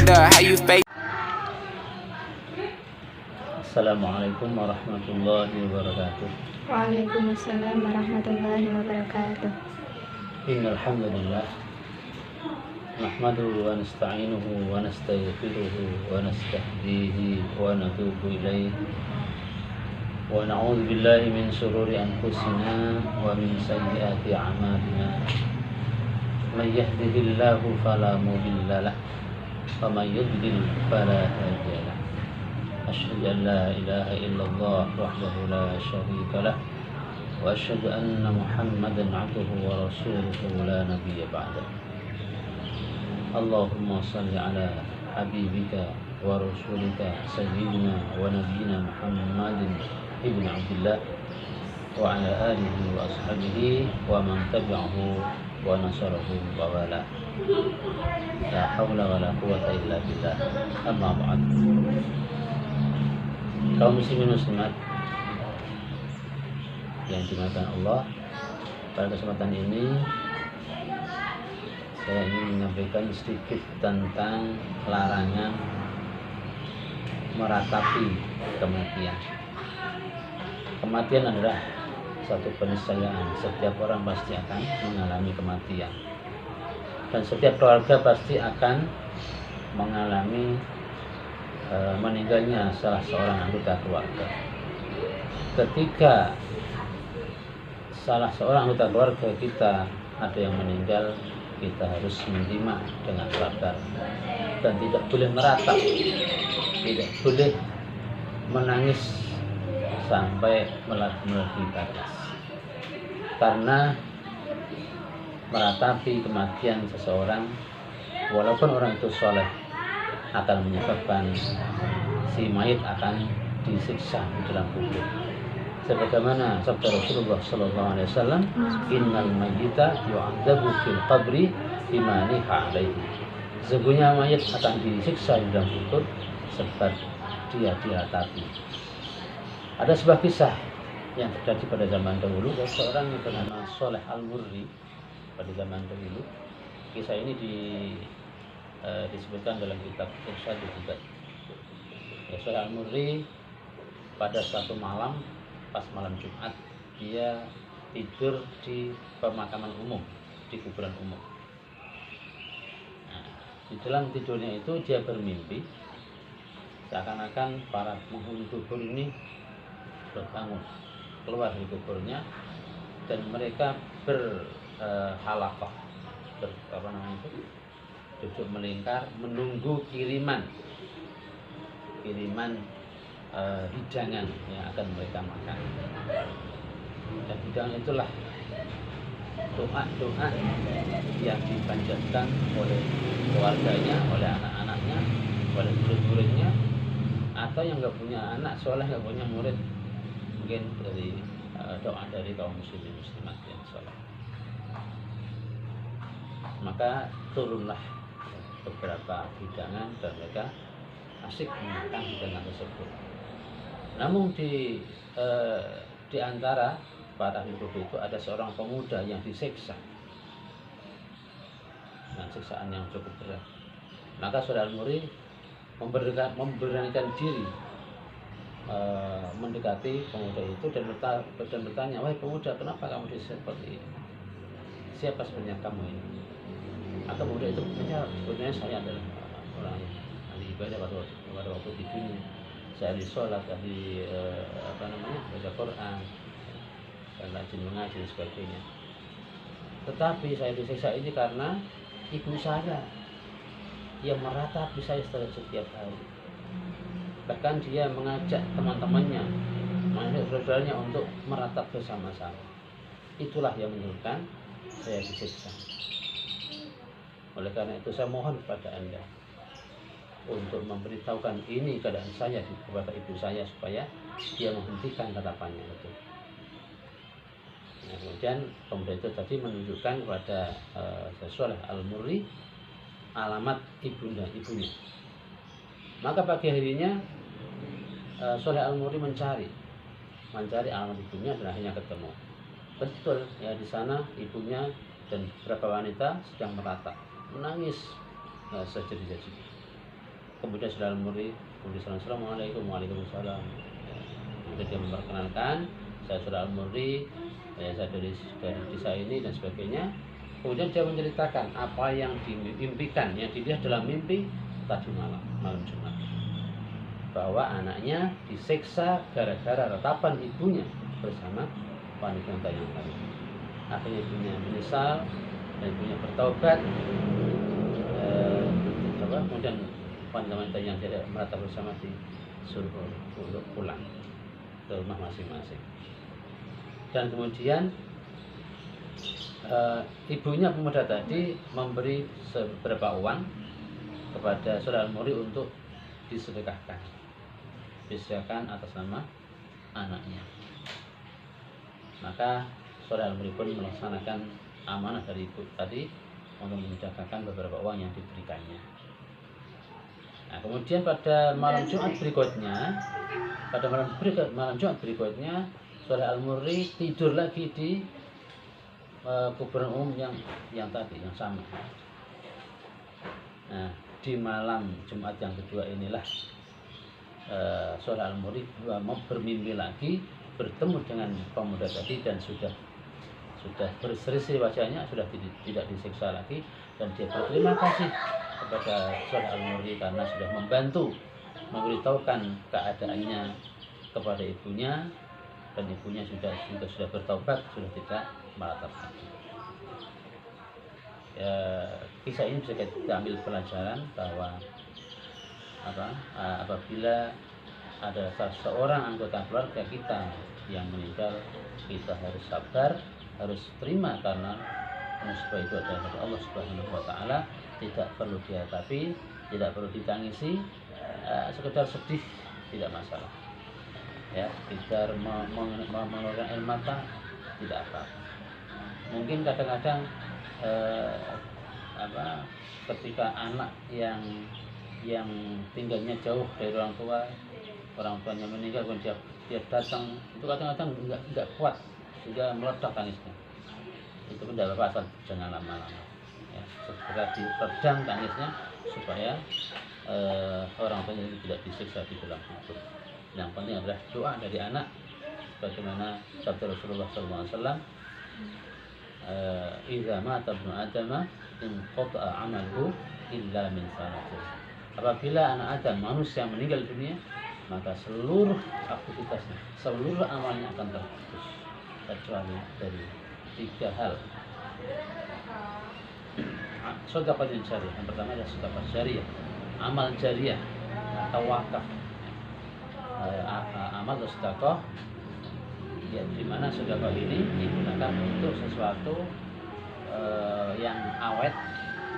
love how you fake. Assalamualaikum warahmatullahi wabarakatuh. Waalaikumsalam warahmatullahi wabarakatuh. Innal hamdalillah nahmaduhu wa nasta'inuhu wa nastaghfiruhu wa nastahdihi wa natubu ilaihi wa na'udzu billahi min shururi anfusina wa min sayyiati a'malina. May yahdihillahu fala mudilla lahu wa may yudlil fala hadiya lahu. Asyhadu an la ilaha illallah wahdahu la syarika lah wa asyhadu anna Muhammadan 'abduhu wa rasuluhu la nabiyya ba'dahu. Allahumma salli ala habibika wa rasulika sayyidina wa nabiyyina Muhammadin ibn Abdullah wa ala alihi wa ashabihi wa man tabi'ahu wa nasarahu wa wala. La haula wa la quwwata illa billah. Amma ba'd. Kaum muslimin muslimat yang dimuliakan Allah, pada kesempatan ini saya ingin menyampaikan sedikit tentang larangan meratapi kematian. Kematian adalah satu keniscayaan. Setiap orang pasti akan mengalami kematian, dan setiap keluarga pasti akan mengalami meninggalnya salah seorang anggota keluarga. Ketika salah seorang anggota keluarga kita ada yang meninggal, kita harus menerima dengan sabar dan tidak boleh meratap, tidak boleh menangis sampai melebihi batas, karena meratapi kematian seseorang, walaupun orang itu soleh, akan menyebabkan si mayit akan disiksa di dalam kubur. Sebagaimana sabda Rasulullah SAW, innal mayyita yu'adzabu fil qabri bima niha alaihi. Sesungguhnya mayit akan disiksa di dalam kubur sebab dia diratapi. Ada sebuah kisah yang terjadi pada zaman dahulu. Seorang yang bernama Shalih Al-Murri pada zaman dahulu. Kisah ini disebutkan dalam kitab Irsyadul Ibad. Shalih Al-Murri pada suatu malam, pas malam Jumat, dia tidur di pemakaman umum, di kuburan umum. Nah, di dalam tidurnya itu dia bermimpi seakan-akan para penghuni kubur ini berbangun, keluar dari kuburnya, dan mereka berhalaqah, duduk melingkar menunggu kiriman hidangan yang akan mereka makan. Dan hidangan itulah doa-doa yang dipanjatkan oleh keluarganya, oleh anak-anaknya, oleh murid-muridnya, atau yang nggak punya anak soleh, nggak punya murid, mungkin dari doa dari kaum muslimin muslimat yang soleh. Maka turunlah beberapa hidangan dan mereka asik memakan hidangan tersebut. Namun di antara para hidup itu ada seorang pemuda yang disiksa dengan siksaan yang cukup berat. Maka Shalih Al-Murri memberanikan diri mendekati pemuda itu dan bertanya, wahai pemuda, kenapa kamu disiksa seperti ini? Siapa sebenarnya kamu ini? Maka pemuda itu sebenarnya saya adalah orang yang ahli ibadah pada waktu di dunia. Saya ahli sholat, ahli baca Quran, dan rajin mengaji dan sebagainya. Tetapi saya disiksa ini karena ibu saya yang meratapi saya setiap hari. Bahkan dia mengajak teman-temannya, mengajak saudaranya untuk meratap bersama-sama. Itulah yang menyebabkan saya disiksa. Oleh karena itu saya mohon kepada Anda untuk memberitahukan ini keadaan saya kepada ibu saya supaya dia menghentikan ratapannya itu. Nah, kemudian pemuda itu tadi menunjukkan kepada Shalih Al-Murri alamat ibunya. Maka pagi harinya Shalih Al-Murri mencari alamat ibunya dan akhirnya ketemu. Betul ya, di sana ibunya dan beberapa wanita sedang meratap, menangis sejerit-jerit. kemudian saudara murid kemudian assalamualaikum, waalaikumsalam. Kemudian dia memperkenalkan, saya saudara murid, saya dari desa ini dan sebagainya. Kemudian dia menceritakan apa yang diimpikan, yang dilihat dalam mimpi tadi malam Jumat, bahwa anaknya disiksa gara-gara ratapan ibunya bersama wanita yang tadi. Akhirnya ibunya menyesal dan ibunya bertaubat. Kemudian wanita-wanita yang tidak meratap bersama disuruh untuk pulang ke rumah masing-masing. Dan kemudian ibunya pemuda tadi memberi beberapa uang kepada saudara murid untuk disedekahkan atas nama anaknya. Maka saudara murid pun melaksanakan amanah dari ibu tadi untuk menyedekahkan beberapa uang yang diberikannya. Nah, kemudian pada malam Jumat berikutnya, saudara Al-Murri tidur lagi di kuburan umum yang tadi, yang sama. Nah, di malam Jumat yang kedua inilah saudara Al-Murri bermimpi lagi bertemu dengan pemuda tadi dan sudah berseri wajahnya, sudah tidak disiksa lagi, dan dia berterima kasih kepada saudara Al-Murri karena sudah membantu memberitahukan keadaannya kepada ibunya, dan ibunya sudah bertaubat, sudah tidak meratap lagi. Ya, kisah ini bisa kita ambil pelajaran bahwa apabila ada seorang anggota keluarga kita yang meninggal, kita harus sabar, harus terima, karena musibah itu adalah dari Allah Subhanahu wa Ta'ala. Tidak perlu dihadapi, tidak perlu ditangisi, sekedar sedih tidak masalah. Ya, sekedar mengeluarkan air mata tidak apa. Mungkin kadang-kadang ketika anak yang tinggalnya jauh dari orang tuanya meninggal, kemudian dia datang, itu kadang-kadang nggak kuat sehingga meledak tangisnya. Itu pun tidak apa-apa, asal jangan lama-lama. Ya, segera diredam tangisnya supaya orang tuanya tidak disiksa di dalam kubur. Yang penting adalah doa dari anak, bagaimana sabda Rasulullah SAW, "Idza mata ibnu Adam inqata'a 'amaluhu illa min salatin." Apabila anak Adam, manusia, meninggal dunia, maka seluruh aktivitasnya, seluruh amalnya akan terputus kecuali dari 3 hal. Sedekah jariyah, yang pertama adalah sedekah jariyah, amal jariyah atau wakaf. Amal sedekah, ya, di mana sedekah ini digunakan untuk sesuatu yang awet,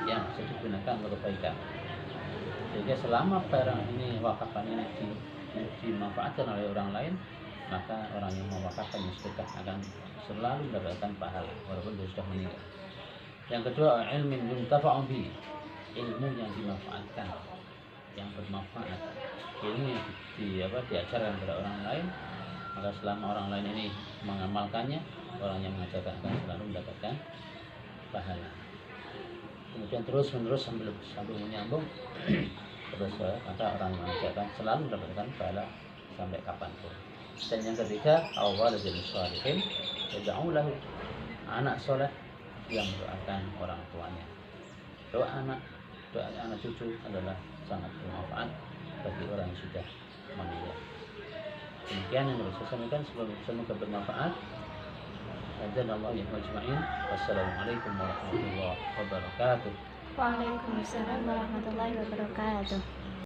yang bisa digunakan untuk kebaikan. Sehingga selama barang ini, wakafan ini dimanfaatkan oleh orang lain, maka orang yang mewakafkan sedekah akan selalu mendapatkan pahala walaupun dia sudah meninggal. Yang kedua, ilmin yuntafa'u bi, ilmu yang dimanfaatkan, yang bermanfaat, ilmu yang diajarkan kepada orang lain, maka selama orang lain ini mengamalkannya, orang yang mengajarkan akan selalu mendapatkan pahala. Kemudian terus menerus sambil menyambung terus, maka orang yang mengajarkan selalu mendapatkan pahala sampai kapanpun. Dan yang ketiga, awwaladul shalihin yad'u lahu, anak soleh yang mendoakan orang tuanya. Doa anak cucu adalah sangat bermanfaat bagi orang yang sudah meninggal. Demikian yang bisa saya sampaikan, semoga bermanfaat. Wassalamualaikum warahmatullahi wabarakatuh. Waalaikumsalam warahmatullahi wabarakatuh.